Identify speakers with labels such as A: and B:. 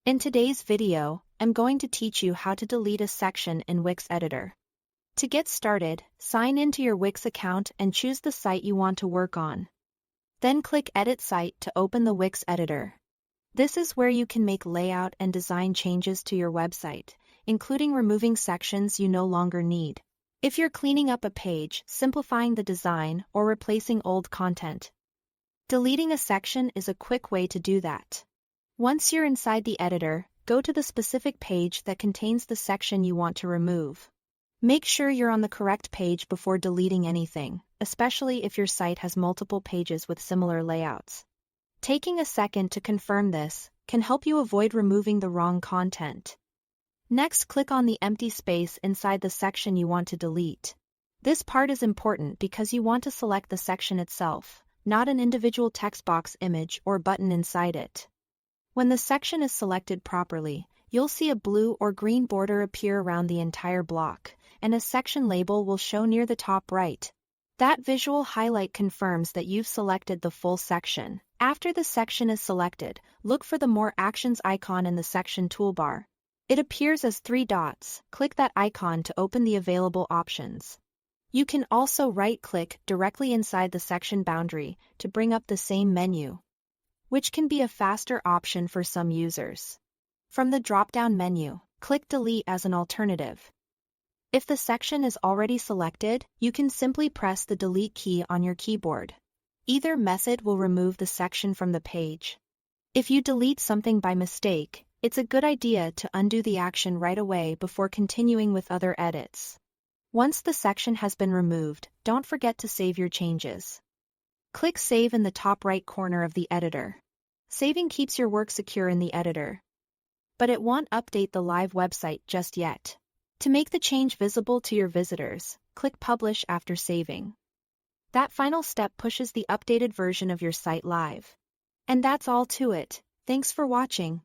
A: In today's video, I'm going to teach you how to delete a section in Wix Editor. To get started, sign into your Wix account and choose the site you want to work on. Then click Edit Site to open the Wix Editor. This is where you can make layout and design changes to your website, including removing sections you no longer need. If you're cleaning up a page, simplifying the design, or replacing old content, deleting a section is a quick way to do that. Once you're inside the editor, go to the specific page that contains the section you want to remove. Make sure you're on the correct page before deleting anything, especially if your site has multiple pages with similar layouts. Taking a second to confirm this can help you avoid removing the wrong content. Next, click on the empty space inside the section you want to delete. This part is important because you want to select the section itself, not an individual text box, image, or button inside it. When the section is selected properly, you'll see a blue or green border appear around the entire block, and a section label will show near the top right. That visual highlight confirms that you've selected the full section. After the section is selected, look for the More Actions icon in the section toolbar. It appears as 3 dots. Click that icon to open the available options. You can also right-click directly inside the section boundary to bring up the same menu, which can be a faster option for some users. From the drop-down menu, click Delete as an alternative. If the section is already selected, you can simply press the Delete key on your keyboard. Either method will remove the section from the page. If you delete something by mistake, it's a good idea to undo the action right away before continuing with other edits. Once the section has been removed, don't forget to save your changes. Click Save in the top right corner of the editor. Saving keeps your work secure in the editor, but it won't update the live website just yet. To make the change visible to your visitors, click Publish after saving. That final step pushes the updated version of your site live. And that's all to it. Thanks for watching.